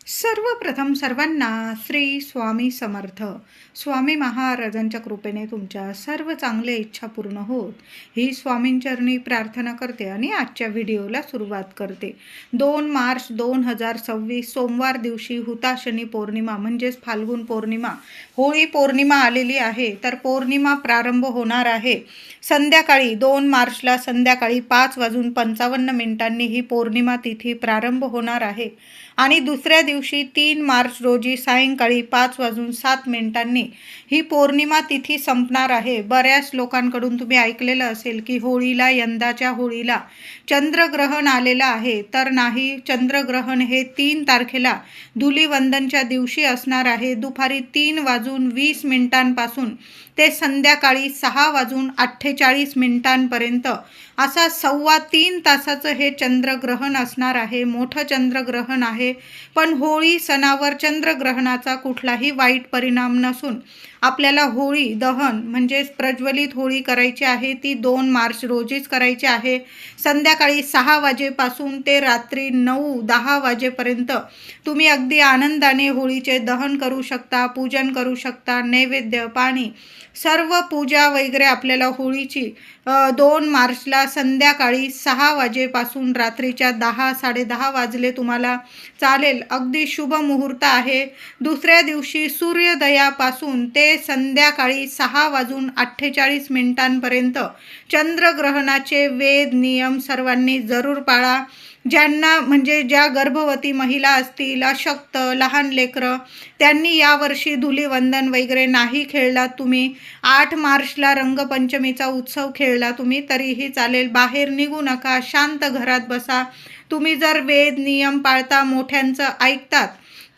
सर्वप्रथम सर्वांना श्री स्वामी समर्थ. स्वामी महाराजांच्या कृपेने तुमच्या सर्व चांगल्या इच्छा पूर्ण होत ही स्वामींचरणी प्रार्थना करते आणि आजच्या व्हिडिओला सुरुवात करते. 2 मार्च 2026 सोमवार दिवशी हुताशनी पौर्णिमा म्हणजेच फाल्गुन पौर्णिमा, होळी पौर्णिमा आलेली आहे. तर पौर्णिमा प्रारंभ होणार आहे संध्याकाळी 2 मार्चला संध्याकाळी 5:55 ही पौर्णिमा तिथी प्रारंभ होणार आहे आणि दुसऱ्या दिवशी 3 मार्च रोजी सायंकाळी 5:07 ही पौर्णिमा तिथी संपणार आहे. बऱ्याच लोकांकडून तुम्ही ऐकलेलं असेल की होळीला, यंदाच्या होळीला चंद्रग्रहण आलेलं आहे. तर नाही, चंद्रग्रहण हे 3 तारखेला धुलीवंदनच्या दिवशी असणार आहे. दुपारी 3:20 ते संध्याकाळी 6:48 असा 3.25 तासाचं हे चंद्रग्रहण असणार आहे. मोठं चंद्रग्रहण आहे, पण होळी सणावर चंद्रग्रहणाचा कुठलाही वाईट परिणाम नसून आपल्याला होळी दहन म्हणजेच प्रज्वलित होळी करायची आहे. ती 2 मार्च रोजीच करायची आहे. संध्याकाळी 6 वाजेपासून ते रात्री 9-10 वाजेपर्यंत तुम्ही अगदी आनंदाने होळीचे दहन करू शकता, पूजन करू शकता. नैवेद्य, पाणी, सर्व पूजा वगैरे आपल्याला होळीची 2 मार्चला संध्याकाळी 6 वाजेपासून रात्रीच्या 10-10:30 वाजले तुम्हाला चालेल. अगदी शुभ मुहूर्त आहे. दुसऱ्या दिवशी सूर्योदयापासून ते संध्याकाळी 6:48 चंद्रग्रहणाचे वेद नियम सर्वांनी जरूर पाळा. ज्यांना म्हणजे ज्या गर्भवती महिला असतील, अशक्त, लहान लेकरं, त्यांनी यावर्षी धुलीवंदन वगैरे नाही खेळला. तुम्ही 8 मार्चला रंगपंचमीचा उत्सव खेळला तुम्ही तरीही चालेल. बाहेर निघू नका, शांत घरात बसा. तुम्ही जर वेद नियम पाळता, मोठ्यांचं ऐकतात,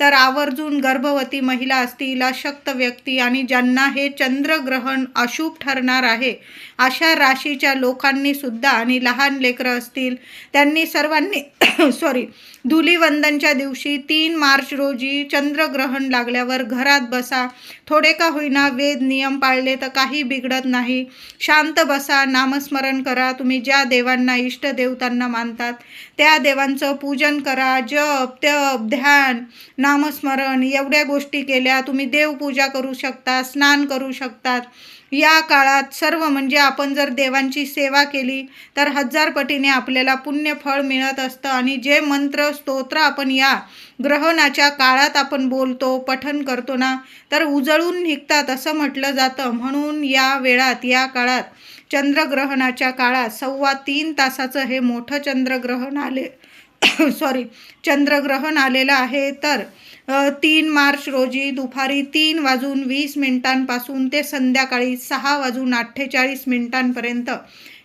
तर आवर्जून गर्भवती महिला असतील, अशक्त व्यक्ती आणि ज्यांना हे चंद्रग्रहण अशुभ ठरणार आहे अशा राशीच्या लोकांनी सुद्धा आणि लहान लेकरं असतील त्यांनी सर्वांनी धुलीवंदनच्या दिवशी 3 मार्च रोजी चंद्रग्रहण लागल्यावर घरात बसा. थोडे का होईना वेद नियम पाळले तर काही बिघडत नाही. शांत बसा, नामस्मरण करा. तुम्ही ज्या देवांना, इष्टदेवतांना मानतात त्या देवांचं पूजन करा. जप, तप, ध्यान, नामस्मरण एवढ्या गोष्टी केल्या. तुम्ही देवपूजा करू शकता, स्नान करू शकतात. या काळात सर्व म्हणजे आपण जर देवांची सेवा केली तर 1000 पटीने आपल्याला पुण्यफळ मिळत असतं. आणि जे मंत्र, स्तोत्र आपण या ग्रहणाच्या काळात आपण बोलतो, पठण करतो ना, तर उजळून निघतात असं म्हटलं जातं. म्हणून या वेळात, या काळात, चंद्रग्रहणाच्या काळात 3.25 तासाचं हे मोठं चंद्रग्रहण आलेलं आहे. तर 3 मार्च रोजी दुपारी 3:20 ते संध्याकाळी 6:48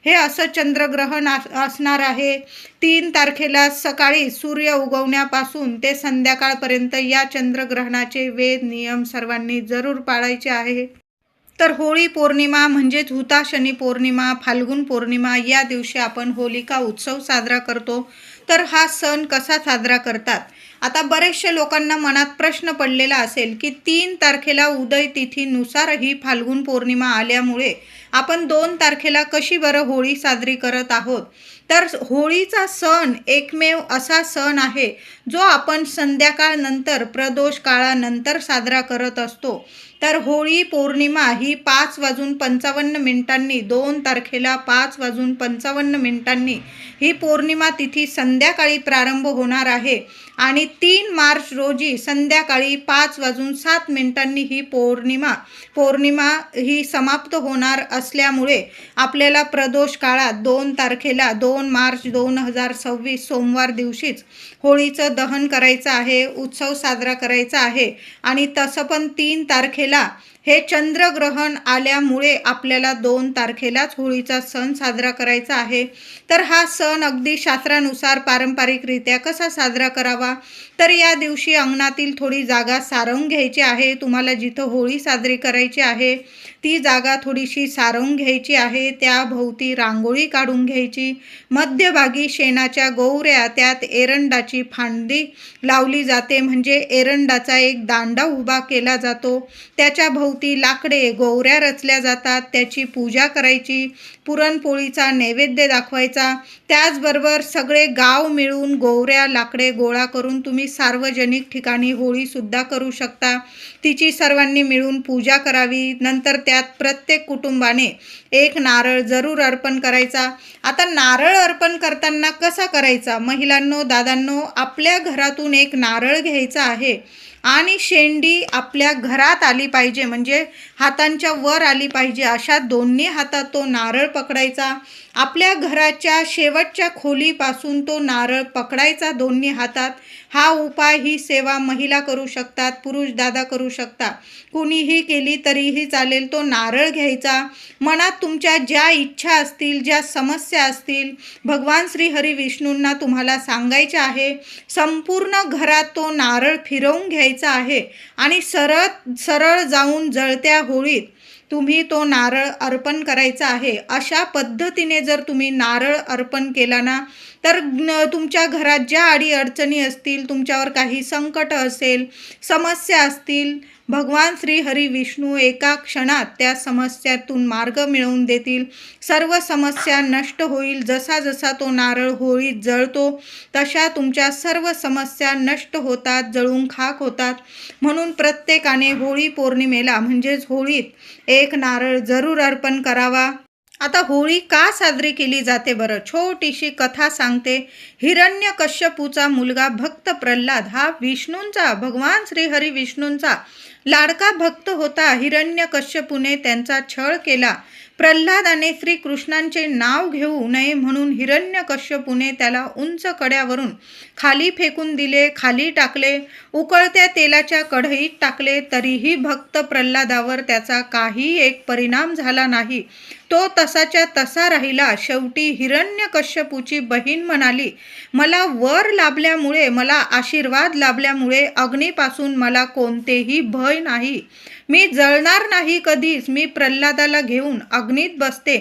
हे असं चंद्रग्रहण असणार आहे. 3 तारखेला सकाळी सूर्य उगवण्यापासून ते संध्याकाळपर्यंत या चंद्रग्रहणाचे वेद नियम सर्वांनी जरूर पाळायचे आहे. तर होळी पौर्णिमा म्हणजेच हुताशनी पौर्णिमा, फाल्गुन पौर्णिमा या दिवशी आपण होलिका उत्सव साजरा करतो. तर हा सण कसा साजरा करतात? आता बरेचशा लोकांना मनात प्रश्न पडलेला असेल की 3 तारखेला उदय तिथीनुसार ही फाल्गुन पौर्णिमा आल्यामुळे आपण 2 तारखेला कशी बरं होळी साजरी करत आहोत? तर होळीचा सण एकमेव असा सण आहे जो आपण संध्याकाळ नंतर, प्रदोष काळानंतर साजरा करत असतो. तर होळी पौर्णिमा ही 5:55 2 तारखेला 5:55 ही पौर्णिमा तिथी संध्याकाळी प्रारंभ होणार आहे आणि 3 मार्च रोजी संध्याकाळी 5:07 ही पौर्णिमा ही समाप्त होणार असल्यामुळे आपल्याला प्रदोष काळात 2 तारखेला 2 मार्च 2026 सोमवार दिवशीच होळीचं दहन करायचं आहे, उत्सव साजरा करायचा आहे. आणि तसं पण 3 तारखेला हे चंद्रग्रहण आल्यामुळे आपल्याला 2 तारखेलाच होळीचा सण साजरा करायचा आहे. तर हा सण अगदी शास्त्रानुसार पारंपरिकरित्या कसा साजरा करावा? तर या दिवशी अंगणातील थोडी जागा सारवून घ्यायची आहे. तुम्हाला जिथं होळी साजरी करायची आहे ती जागा थोडीशी सारवून घ्यायची आहे. त्याभोवती रांगोळी काढून घ्यायची. मध्यभागी शेणाच्या गोवऱ्या, त्यात एरंडाची फांदी लावली जाते, म्हणजे एरंडाचा एक दांडा उभा केला जातो. त्याच्या भोवती लाकडे गोवऱ्या रचल्या जातात. त्याची पूजा करायची. पुरणपोळीचा नैवेद्य दाखवायचा. त्याचबरोबर सगळे गाव मिळून गोवऱ्या लाकडे गोळा करून तुम्ही सार्वजनिक ठिकाणी होळीसुद्धा करू शकता. तिची सर्वांनी मिळून पूजा करावी. नंतर त्यात प्रत्येक कुटुंबाने एक नारळ जरूर अर्पण करायचा. आता नारळ अर्पण करताना कसा करायचा? महिलांनो, दादांनो, आपल्या घरातून एक नारळ घ्यायचा आहे आणि शेंडी आपल्या घरात आली पाहिजे, म्हणजे हातांच्या वर आली पाहिजे. अशा दोन्ही हातात तो नारळ पकडायचा. आपल्या घराच्या शेवटच्या खोलीपासून तो नारळ पकडायचा दोन्ही हातात. हा उपाय, ही सेवा महिला करू शकतात, पुरुष दादा करू शकता, कुणीही केली तरीही चालेल. तो नारळ घ्यायचा. मनात तुमच्या ज्या इच्छा असतील, ज्या समस्या असतील, भगवान श्री हरी विष्णूंना तुम्हाला सांगायच्या आहे. संपूर्ण घरात तो नारळ फिरवून घ्यायचा आहे आणि सरळ जाऊन जळत्या होळीत तुम्ही तो नारळ अर्पण करायचा आहे. अशा पद्धतीने जर तुम्ही नारळ अर्पण केला ना, तर तुमच्या घरात ज्या अडीअडचणी असतील, तुमच्यावर काही संकट असेल, समस्या असतील, भगवान श्री हरी विष्णू एका क्षणात त्या समस्यातून मार्ग मिळवून देतील. सर्व समस्या नष्ट होईल. जसा जसा तो नारळ होळीत जळतो तशा तुमच्या सर्व समस्या नष्ट होतात, जळून खाक होतात. म्हणून प्रत्येकाने होळी पौर्णिमेला म्हणजेच होळीत एक नारळ जरूर अर्पण करावा. आता होळी का साजरी केली जाते बरं? छोटीशी कथा सांगते. हिरण्यकश्यपूचा मुलगा भक्त प्रल्हाद हा विष्णूंचा, भगवान श्री हरी विष्णूंचा लाडका भक्त होता. हिरण्यकश्यपूने त्यांचा छळ केला. प्रल्हादाने श्रीकृष्णांचे नाव घेऊ नये म्हणून हिरण्यकश्यपूने त्याला उंच कड्यावरून खाली फेकून दिले, खाली टाकले, उकळत्या तेलाच्या कढईत टाकले. तरीही भक्त प्रल्हादावर त्याचा काही एक परिणाम झाला नाही. तो तसाच्या तसा राहिला. शेवटी हिरण्यकश्यपूची बहीण म्हणाली, मला वर लाभल्यामुळे, मला आशीर्वाद लाभल्यामुळे अग्नीपासून मला कोणतेही भय नाही. मी जळणार नाही कधीच. मी प्रल्हादाला घेऊन अग्नीत बसते.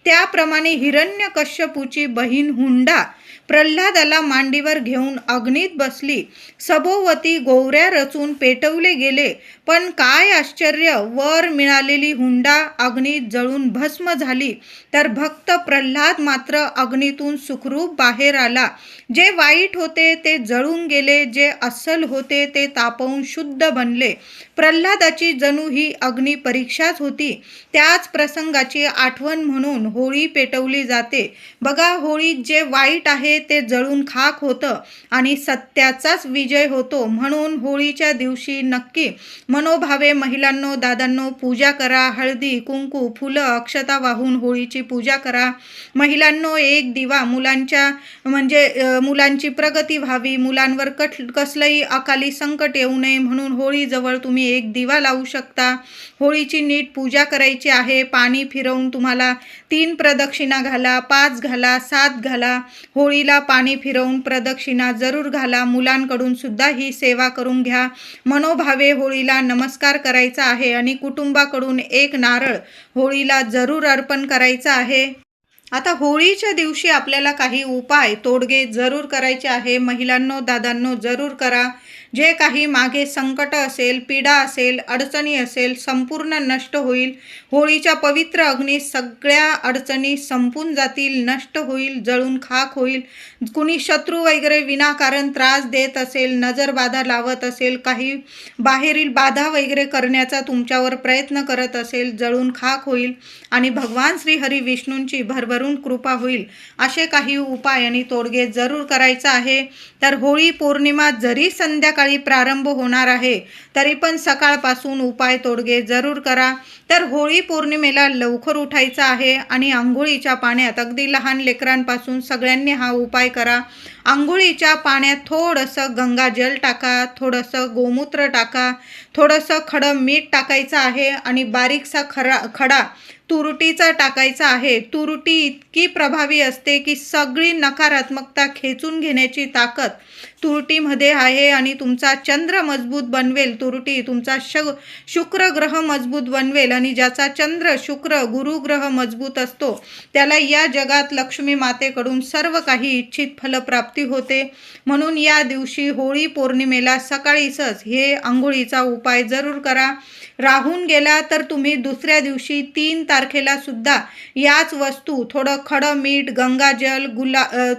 त्याप्रमाणे हिरण्यकश्यपूची बहीण हुंडा प्रल्हादाला मांडीवर घेऊन अग्नीत बसली. सभोवती गोवऱ्या रचून पेटवले गेले. पण काय आश्चर्य, वर मिळालेली हुंडा अग्नीत जळून भस्म झाली, तर भक्त प्रल्हाद मात्र अग्नीतून सुखरूप बाहेर आला. जे वाईट होते ते जळून गेले, जे अस्सल होते ते तापवून शुद्ध बनले. प्रल्हादाची जणू ही अग्नी परीक्षाच होती. त्याच प्रसंगाची आठवण म्हणून होळी पेटवली जाते. बघा, होळीत जे वाईट आहे ते जळून खाक होतं आणि सत्याचाच विजय होतो. म्हणून होळीच्या दिवशी नक्की मनोभावे महिलांनो, दादांनो, पूजा करा. हळदी, कुंकू, फुलं, अक्षता वाहून होळीची पूजा करा. महिलांनो, एक दिवा मुलांची प्रगती व्हावी, मुलांवर कसलंही अकाली संकट येऊ नये म्हणून होळीजवळ तुम्ही एक दिवा लावू शकता. होळीची नीट पूजा करायची आहे. पाणी फिरवून तुम्हाला 3 प्रदक्षिणा घाला, 5 घाला, 7 घाला. होळीला पाणी फिरवून प्रदक्षिणा जरूर घाला. मुलांकडून सुद्धा ही सेवा करून घ्या. मनोभावे होळीला नमस्कार करायचा आहे आणि कुटुंबाकडून एक नारळ होळीला जरूर अर्पण करायचा आहे. आता होळीच्या दिवशी आपल्याला काही उपाय, तोडगे जरूर करायचे आहे. महिलांनो, दादांनो, जरूर करा. जे काही मागे संकट असेल, पीडा असेल, अडचणी असेल, संपूर्ण नष्ट होईल. होळीच्या पवित्र अग्नीत सगळ्या अडचणी संपून जातील, नष्ट होईल, जळून खाक होईल. कुणी शत्रू वगैरे विनाकारण त्रास देत असेल, नजर बाधा लावत असेल, काही बाहेरील बाधा वगैरे करण्याचा तुमच्यावर प्रयत्न करत असेल, जळून खाक होईल आणि भगवान श्री हरी विष्णूंची भरभरून कृपा होईल. असे काही उपाय आणि तोडगे जरूर करायचा आहे. तर होळी पौर्णिमा जरी संध्याकाळी प्रारंभ होणार आहे, तरी पण सकाळपासून उपाय तोडगे जरूर करा. तर होळी पौर्णिमेला लवकर उठायचं आहे आणि आंघोळीच्या पाण्यात, अगदी लहान लेकरांपासून सगळ्यांनी हा उपाय करा. आंघोळीच्या पाण्यात थोडंसं गंगाजल टाका, थोडंसं गोमूत्र टाका, थोडंसं खडं मीठ टाकायचं आहे आणि बारीकसा खडा तुरटीचा टाकायचा आहे. तुरटी इतकी प्रभावी असते की सगळी नकारात्मकता खेचून घेण्याची ताकद तुरटीमध्ये आहे आणि तुमचा चंद्र मजबूत बनवेल. तुरटी तुमचा शुक्र ग्रह मजबूत बनवेल आणि ज्याचा चंद्र शुक्र गुरु ग्रह मजबूत असतो त्याला या जगात लक्ष्मी मातेकडून सर्व काही इच्छित फलप्राप्ती होते. म्हणून या दिवशी होळी पौर्णिमेला सकाळीच हे आंघोळीचा उपाय जरूर करा. राहून गेला तर तुम्ही दुसऱ्या दिवशी 3 तारखेला सुद्धा याच वस्तू थोडं खडं मीठ, गंगाजल,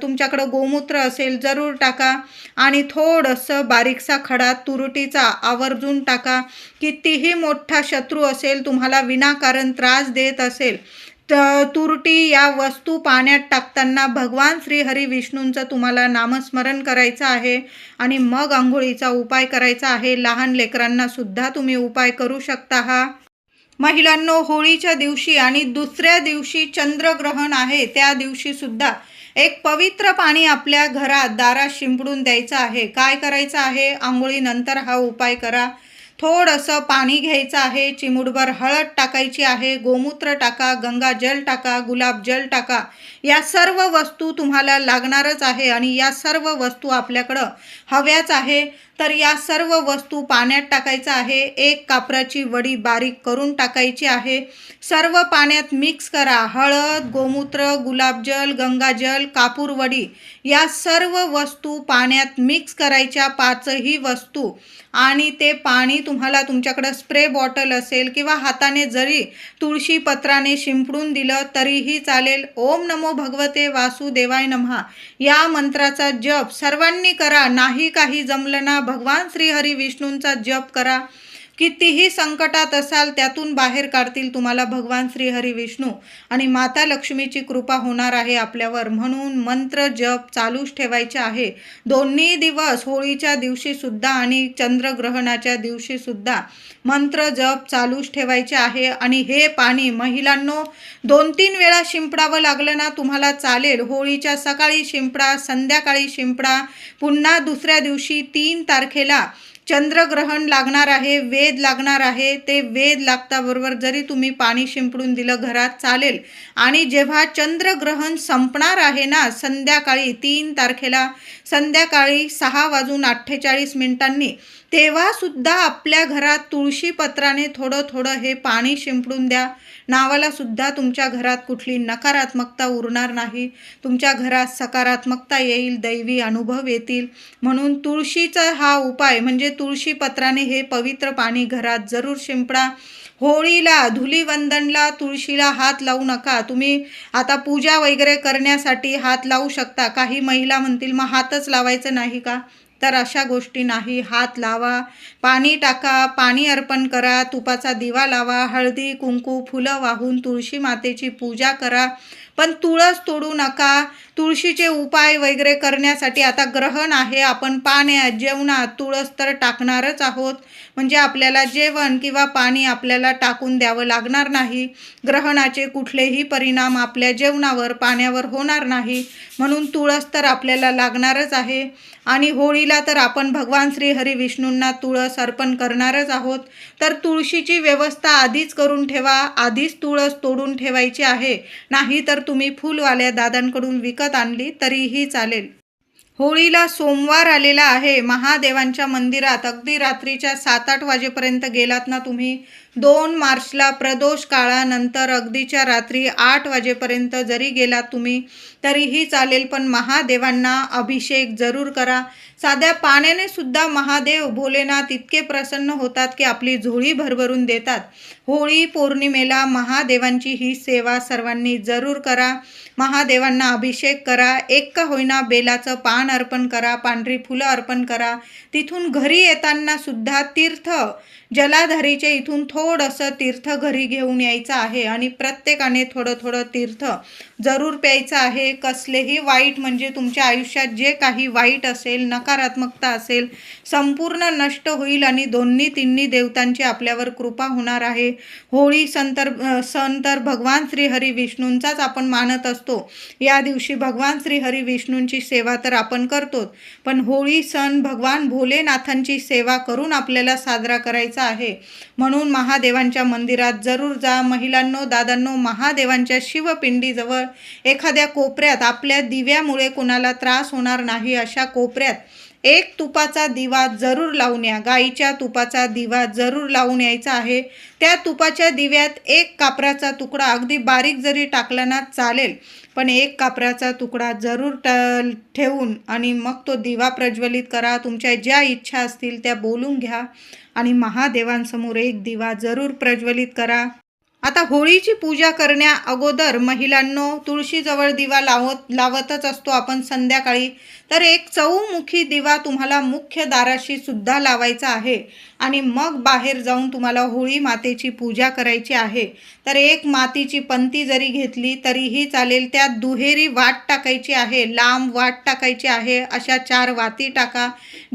तुमच्याकडं गोमूत्र असेल जरूर टाका आणि थोडंसं बारीकसा खडा तुरटीचा आवर्जून टाका. कितीही मोठा शत्रू असेल तुम्हाला विनाकारण त्रास देत असेल तुरटी या वस्तू पाण्यात टाकताना भगवान श्री हरी विष्णूंचं तुम्हाला नामस्मरण करायचं आहे आणि मग आंघोळीचा उपाय करायचा आहे. लहान लेकरांना सुद्धा तुम्ही उपाय करू शकता. हा महिलांनो, होळीच्या दिवशी आणि दुसऱ्या दिवशी चंद्रग्रहण आहे त्या दिवशी सुद्धा एक पवित्र पाणी आपल्या घरात दारात शिंपडून द्यायचं आहे. काय करायचं आहे? आंघोळीनंतर हा उपाय करा. थोडंसं पाणी घ्यायचं आहे, चिमूटभर हळद टाकायची आहे, गोमूत्र टाका, गंगाजल टाका, गुलाबजल टाका. या सर्व वस्तू तुम्हाला लागणारच आहे आणि या सर्व वस्तू आपल्याकडं हव्याच आहे. तर या सर्व वस्तू पाण्यात टाकायचं आहे. एक कापराची वडी बारीक करून टाकायची आहे. सर्व पाण्यात मिक्स करा. हळद, गोमूत्र, गुलाबजल, गंगाजल, कापूर वडी या सर्व वस्तू पाण्यात मिक्स करायच्या, 5ही वस्तू. आणि ते पाणी तुम्हाला तुमच्याकडं स्प्रे बॉटल असेल किंवा हाताने जरी तुळशी पत्राने शिंपडून दिलं तरीही चालेल. ओम नमो भगवते वासुदेवाय नमः या मंत्राचा जप सर्वांनी करा. नाही काही जमलं ना, भगवान श्री हरी विष्णूंचा जप करा. कितीही संकटात असाल त्यातून बाहेर काढतील तुम्हाला भगवान श्री हरी विष्णू आणि माता लक्ष्मीची कृपा होणार आहे आपल्यावर. म्हणून मंत्र जप चालूच ठेवायचे आहे दोन्ही दिवस, होळीच्या दिवशी सुद्धा आणि चंद्रग्रहणाच्या दिवशी सुद्धा मंत्र जप चालूच ठेवायचे आहे. आणि हे पाणी महिलांनो 2-3 वेळा शिंपडावं लागलं ना तुम्हाला चालेल. होळीच्या सकाळी शिंपडा, संध्याकाळी शिंपडा. पुन्हा दुसऱ्या दिवशी 3 तारखेला चंद्रग्रहण लागणार आहे, वेद लागणार आहे. ते वेद लागताबरोबर जरी तुम्ही पाणी शिंपडून दिलं घरात चालेल. आणि जेव्हा चंद्रग्रहण संपणार आहे ना संध्याकाळी 3 तारखेला संध्याकाळी 6:48 तेव्हा सुद्धा आपल्या घरात तुळशी पत्राने थोडं थोडं हे पाणी शिंपडून द्या. नावाला सुद्धा तुमच्या घरात कुठली नकारात्मकता उरणार नाही. तुमच्या घरात सकारात्मकता येईल, दैवी अनुभव येतील. म्हणून तुळशीचा हा उपाय म्हणजे तुळशी पत्राने हे पवित्र पाणी घरात जरूर शिंपडा. होळीला, धुलीवंदनला तुळशीला हात लावू नका. तुम्ही आता पूजा वगैरे करण्यासाठी हात लावू शकता. काही महिला म्हणतील मग हातच लावायचं नाही का? तर अशा गोष्टी नाही. हात लावा, पाणी टाका, पाणी अर्पण करा, तुपाचा दिवा लावा, हळदी कुंकू फुलं वाहून तुळशी मातेची पूजा करा. पण तुळस तोडू नका. तुळशीचे उपाय वगैरे करण्यासाठी आता ग्रहण आहे, आपण पाण्यात जेवणात तुळस तर टाकणारच आहोत. म्हणजे आपल्याला जेवण किंवा पाणी आपल्याला टाकून द्यावं लागणार नाही. ग्रहणाचे कुठलेही परिणाम आपल्या जेवणावर पाण्यावर होणार नाही. म्हणून तुळस तर आपल्याला लागणारच आहे. आणि होळीला तर आपण भगवान श्री हरी विष्णूंना तुळस अर्पण करणारच आहोत. तर तुळशीची व्यवस्था आधीच करून ठेवा. आधीच तुळस तोडून ठेवायची आहे. नाही तर तुम्ही फुलवाल्या दादांकडून विकत आणली तरीही चालेल. होळीला सोमवार आलेला आहे. महादेवांच्या मंदिरात अगदी रात्रीच्या 7-8 वाजेपर्यंत गेलात ना तुम्ही, 2 मार्चला प्रदोष काळानंतर अगदीच्या रात्री 8 वाजेपर्यंत जरी गेलात तुम्ही तरीही चालेल. पण महादेवांना अभिषेक जरूर करा. साध्या पाण्याने सुद्धा महादेव भोलेनाथ इतके प्रसन्न होतात की आपली झोळी भरभरून देतात. होळी पौर्णिमेला महादेवांची ही सेवा सर्वांनी जरूर करा. महादेवांना अभिषेक करा. एक का होईना बेलाचं पान अर्पण करा, पांढरी फुलं अर्पण करा. तिथून घरी येताना सुद्धा तीर्थ जलाधारीचे इथून थोडंसं तीर्थ घरी घेऊन यायचं आहे आणि प्रत्येकाने थोडं थोडं तीर्थ जरूर प्यायचं आहे. कसलेही वाईट म्हणजे तुमच्या आयुष्यात जे काही वाईट असेल, नकारात्मकता असेल, संपूर्ण नष्ट होईल आणि दोन्ही तिन्ही देवतांची आपल्यावर कृपा होणार आहे. होळी सण तर भगवान श्री हरी विष्णूंचाच आपण मानत असतो. या दिवशी भगवान श्री हरी विष्णूंची सेवा तर आपण आपण करतो, पण होळी सण भगवान भोलेनाथांची सेवा करून आपल्याला साजरा करायचा आहे. म्हणून महादेवांच्या मंदिरात जरूर जा. महिलांनो, दादांनो, महादेवांच्या शिवपिंडीजवळ एखाद्या कोपऱ्यात आपल्या दिव्यामुळे कुणाला त्रास होणार नाही अशा कोपऱ्यात एक तुपाचा दिवा जरूर लावून या. गाईच्या तुपाचा दिवा जरूर लावून यायचा आहे. त्या तुपाच्या दिव्यात एक कापराचा तुकडा, अगदी बारीक जरी टाकला ना चालेल, पण एक कापराचा तुकडा जरूर ठेवून आणि मग तो दिवा प्रज्वलित करा. तुमच्या ज्या इच्छा असतील त्या बोलून घ्या आणि महादेवांसमोर एक दिवा जरूर प्रज्वलित करा. आता होळीची पूजा करण्या अगोदर महिलांनो, तुळशीजवळ दिवा लावतच असतो आपण संध्याकाळी, तर एक चौमुखी दिवा तुम्हाला मुख्य दाराशी सुद्धा लावायचा आहे आणि मग बाहेर जाऊन तुम्हाला होळी मातेची पूजा करायची आहे. तर एक मातीची पंती जरी घेतली तरीही चालेल. त्यात दुहेरी वात टाकायची आहे, लांब वात टाकायची आहे. अशा 4 वाती टाका.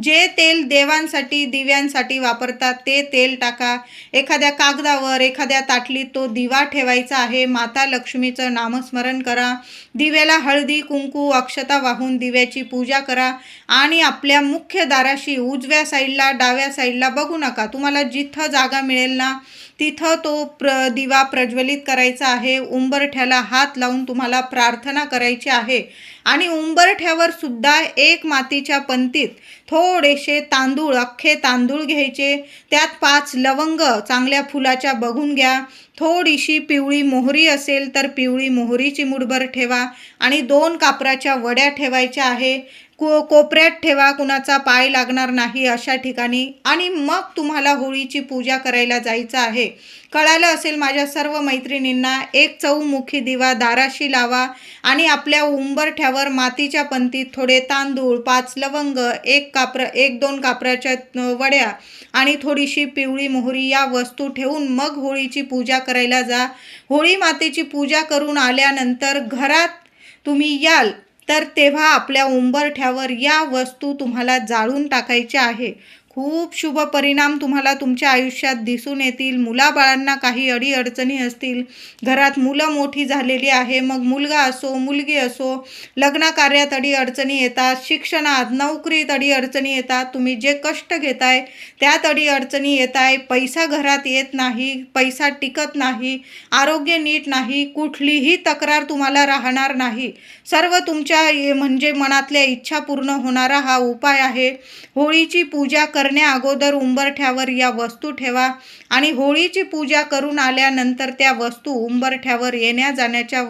जे तेल देवांसाठी दिव्यांसाठी वापरतात ते तेल टाका. एखाद्या कागदावर, एखाद्या ताटलीत तो दिवा ठेवायचा आहे. माता लक्ष्मीचं नामस्मरण करा. दिव्याला हळदी कुंकू अक्षता वाहून दिव्याची पूजा करा आणि आपल्या मुख्य दाराशी उजव्या साईडला डाव्या साईडला बघू नका, तुम्हाला जिथं जागा मिळेल ना तिथं तो दिवा प्रज्वलित करायचा आहे. उंबरठ्याला हात लावून तुम्हाला प्रार्थना करायची आहे आणि उंबरठ्यावर सुद्धा एक मातीच्या पंतीत थोडेसे तांदूळ, अख्खे तांदूळ घ्यायचे. त्यात 5 लवंग चांगल्या फुलाच्या बघून घ्या. थोडीशी पिवळी मोहरी असेल तर पिवळी मोहरीची मुठभर ठेवा आणि 2 कापराच्या वड्या ठेवायच्या आहे. कोपऱ्यात ठेवा, कुणाचा पाय लागणार नाही अशा ठिकाणी. आणि मग तुम्हाला होळीची पूजा करायला जायचं आहे. कळालं असेल माझ्या सर्व मैत्रिणींना. एक चौमुखी दिवा दाराशी लावा आणि आपल्या उंबरठ्यावर मातीच्या पंतीत थोडे तांदूळ, 5 लवंग, 1-2 कापराच्या वड्या आणि थोडीशी पिवळी मोहरी या वस्तू ठेवून मग होळीची पूजा करायला जा. होळी मातेची पूजा करून आल्यानंतर घरात तुम्ही याल तर तेव्हा आपल्या उंबरठ्यावर या वस्तू तुम्हाला जाळून टाकायच्या आहे. खूप शुभ परिणाम तुम्हाला तुमच्या आयुष्यात दिसून येतील. मुलाबाळांना काही अडीअडचणी असतील, घरात मुलं मोठी झालेली आहे, मग मुलगा असो मुलगी असो, लग्नकार्यात अडीअडचणी येतात, शिक्षणात नोकरीत अडीअडचणी येतात, तुम्ही जे कष्ट घेताय त्यात अडीअडचणी येत आहे, पैसा घरात येत नाही, पैसा टिकत नाही, आरोग्य नीट नाही, कुठलीही तक्रार तुम्हाला राहणार नाही. सर्व तुमच्या म्हणजे मनातल्या इच्छा पूर्ण होणारा हा उपाय आहे. होळीची पूजा करण्या अगोदर उंबरठ्यावर या वस्तू ठेवा आणि होळीची पूजा करून आल्यानंतर त्या वस्तू उंबरठ्यावर येण्या जाण्याच्या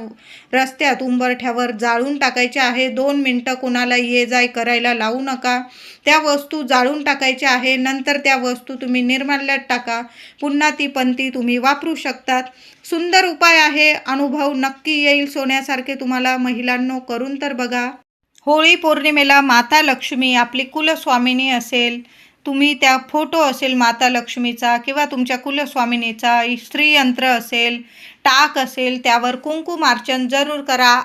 रस्त्यात उंबरठ्यावर जाळून टाकायच्या आहे. 2 मिनटं कुणाला ये जाय करायला लावू नका. त्या वस्तू जाळून टाकायच्या आहे. नंतर त्या वस्तू तुम्ही निर्माल्यात टाका. पुन्हा ती पंती तुम्ही वापरू शकतात. सुंदर उपाय आहे. अनुभव नक्की येईल सोन्यासारखे तुम्हाला. महिलांनो, करून तर बघा. होळी पौर्णिमेला माता लक्ष्मी आपली कुलस्वामिनी असेल, तुम्ही त्या फोटो असेल माता लक्ष्मीचा किंवा तुमच्या कुलस्वामिनीचा, श्रीयंत्र असेल, टाक असेल, त्यावर कुंकुमार्चन जरूर करा.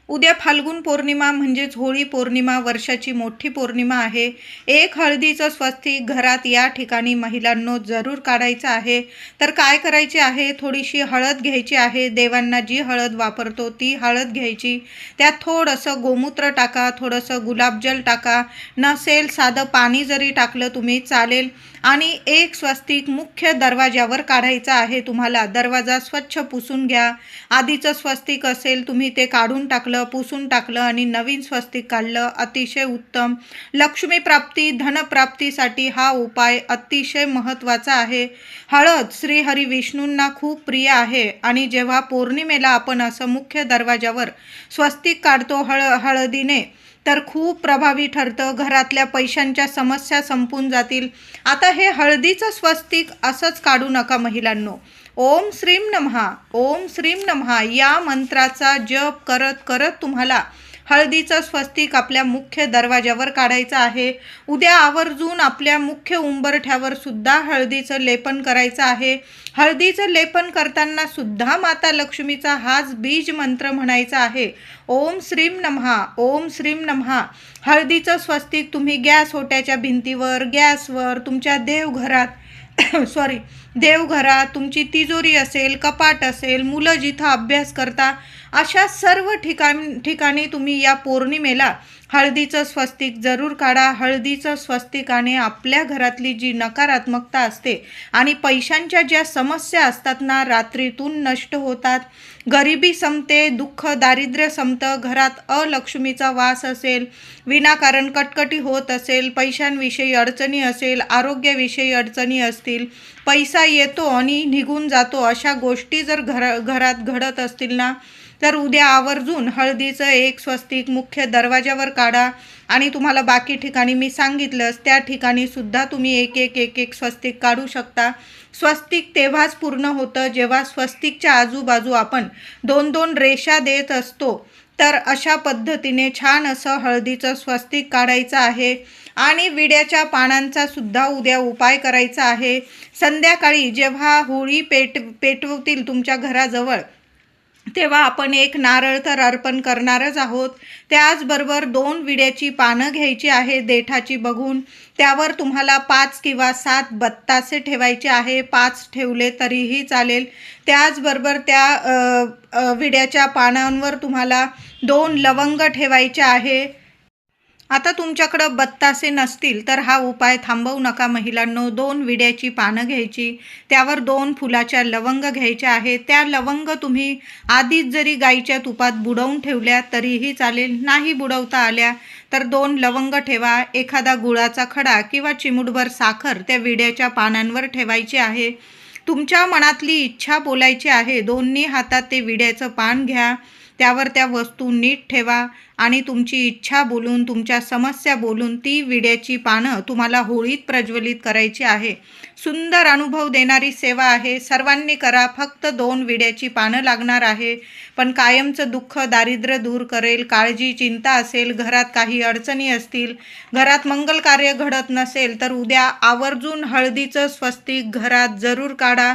उद्या फाल्गुन पौर्णिमा म्हणजेच होळी पौर्णिमा, वर्षाची मोठी पौर्णिमा आहे. एक हळदीचं स्वस्तिक घरात या ठिकाणी महिलांनो जरूर काढायचं आहे. तर काय करायचे आहे, थोडीशी हळद घ्यायची आहे. देवांना जी हळद वापरतो ती हळद घ्यायची. त्यात थोडंसं गोमूत्र टाका, थोडंसं गुलाबजल टाका, नसेल साधं पाणी जरी टाकलं तुम्ही चालेल. आणि एक स्वस्तिक मुख्य दरवाजावर काढायचा आहे तुम्हाला. दरवाजा स्वच्छ पुसून घ्या. आधीचं स्वस्तिक असेल तुम्ही ते काढून टाकलं, पुसून टाकलं आणि नवीन स्वस्तिक काढलं, अतिशय उत्तम. लक्ष्मी प्राप्ती, धनप्राप्तीसाठी हा उपाय अतिशय महत्त्वाचा आहे. हळद श्रीहरी विष्णूंना खूप प्रिय आहे आणि जेव्हा पौर्णिमेला आपण असं मुख्य दरवाजावर स्वस्तिक काढतो हळदीने तर खूप प्रभावी ठरतं. घरातल्या पैशांच्या समस्या संपून जातील. आता हे हळदीचं स्वस्तिक असंच काढू नका महिलांनो. ओम श्रीम नमः, ओम श्रीम नमः या मंत्राचा जप करत करत तुम्हाला हळदीचं स्वस्तिक आपल्या मुख्य दरवाजावर काढायचं आहे. उद्या आवर्जून आपल्या मुख्य उंबरठ्यावर सुद्धा हळदीचं लेपन करायचं आहे. हळदीचं लेपन करताना सुद्धा माता लक्ष्मीचा हाच बीज मंत्र म्हणायचा आहे. ओम श्रीम नमः, ओम श्रीम नमः. हळदीचं स्वस्तिक तुम्ही गॅस ओट्याच्या भिंतीवर, गॅसवर, तुमच्या देवघरात, तुमची तिजोरी असेल, कपाट असेल, मुलं जिथं अभ्यास करता, अशा सर्व ठिकाणी तुम्ही या पौर्णिमेला हळदीचं स्वस्तिक जरूर काढा. हळदीचं स्वस्तिकाने आपल्या घरातली जी नकारात्मकता असते आणि पैशांच्या ज्या समस्या असतात ना, रात्रीतून नष्ट होतात. गरिबी संपते, दुःख दारिद्र्य संपतं. घरात अलक्ष्मीचा वास असेल, विनाकारण कटकटी होत असेल, पैशांविषयी अडचणी असेल, आरोग्याविषयी अडचणी असतील, पैसा येतो आणि निघून जातो, अशा गोष्टी जर घरात घडत असतील ना, तर उद्या आवर्जून हळदीचं एक स्वस्तिक मुख्य दरवाजावर काढा. आणि तुम्हाला बाकी ठिकाणी मी सांगितलंच, त्या ठिकाणी सुद्धा तुम्ही एक स्वस्तिक काढू शकता. स्वस्तिक तेव्हाच पूर्ण होतं जेव्हा स्वस्तिकच्या आजूबाजू आपण 2-2 रेषा देत असतो. तर अशा पद्धतीने छान असं हळदीचं स्वस्तिक काढायचं आहे. आणि विड्याच्या पानांचा सुद्धा उद्या उपाय करायचा आहे. संध्याकाळी जेव्हा होळी पेटवतील तुमच्या घराजवळ, तेव्हा आपण एक नारळ तर अर्पण करणारच आहोत. त्याचबरोबर 2 विड्याची पानं घ्यायची आहे देठाची बघून. त्यावर तुम्हाला 5 किंवा 7 बत्तासे ठेवायचे आहे. 5 ठेवले तरीही चालेल. त्याचबरोबर त्या विड्याच्या पानांवर तुम्हाला 2 लवंग ठेवायचे आहे. आता तुमच्याकडं बत्तासे नसतील तर हा उपाय थांबवू नका महिलांनो. 2 विड्याची पानं घ्यायची, त्यावर 2 फुलाच्या लवंग घ्यायच्या आहेत. त्या लवंग तुम्ही आधीच जरी गाईच्या तुपात बुडवून ठेवल्या तरीही चालेल. नाही बुडवता आल्या तर 2 लवंग ठेवा. एखादा गुळाचा खडा किंवा चिमूटभर साखर त्या विड्याच्या पानांवर ठेवायची आहे. तुमच्या मनातली इच्छा बोलायची आहे. दोन्ही हातात ते विड्याचं पान घ्या, त्यावर त्या वस्तू नीट ठेवा आणि तुमची इच्छा बोलून, तुमच्या समस्या बोलून ती विड्याची पानं तुम्हाला होळीत प्रज्वलित करायची आहे. सुंदर अनुभव देणारी सेवा आहे. सर्वांनी करा. फक्त 2 विड्याची पानं लागणार आहे, पण कायमचं दुःख दारिद्र्य दूर करेल. काळजी चिंता असेल, घरात काही अडचणी असतील, घरात मंगल कार्य घडत नसेल, तर उद्या आवर्जून हळदीचं स्वस्तिक घरात जरूर काढा.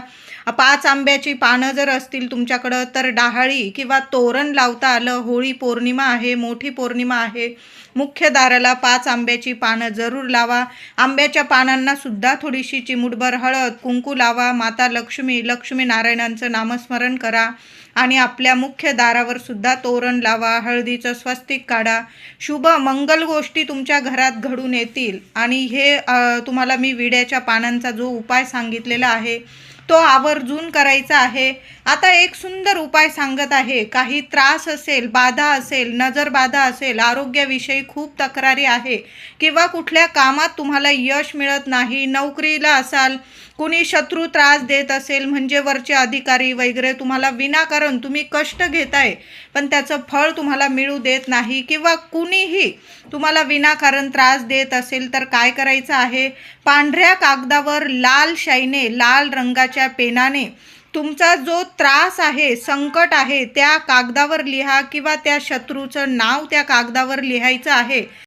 5 आंब्याची पानं जर असतील तुमच्याकडं तर डहाळी किंवा तोरण लावता आलं. होळी पौर्णिमा आहे, मोठी पौर्णिमा आहे. मुख्य दाराला 5 आंब्याची पानं जरूर लावा. आंब्याच्या पानांना सुद्धा थोडीशी चिमूटभर हळद कुंकू लावा. माता लक्ष्मीनारायणांचं नामस्मरण करा आणि आपल्या मुख्य दारावर सुद्धा तोरण लावा. हळदीचं स्वस्तिक काढा. शुभ मंगल गोष्टी तुमच्या घरात घडून येतील. आणि हे तुम्हाला मी विड्याच्या पानांचा जो उपाय सांगितलेला आहे तो आवर्जून करायचा आहे. आता एक सुंदर उपाय सांगत आहे. काही त्रास असेल, बाधा असेल, नजर बाधा असेल, आरोग्याविषयी खूप तक्रारी आहे किंवा कुठल्या कामात तुम्हाला यश मिळत नाही, नोकरीला असाल, कुणी शत्रू त्रास देत असेल, म्हणजे वरचे अधिकारी वगैरे तुम्हाला विनाकारण तुम्ही कष्ट घेताय पण त्याचं फळ तुम्हाला मिळू देत नाही, किंवा कुणीही तुम्हाला विनाकारण त्रास देत असेल, तर काय करायचं आहे? पांढऱ्या कागदावर लाल शाईने, लाल रंगाच्या पेनाने तुमचा जो त्रास आहे, संकट आहे, त्या कागदावर लिहा किंवा त्या शत्रूचं नाव त्या कागदावर लिहायचं आहे.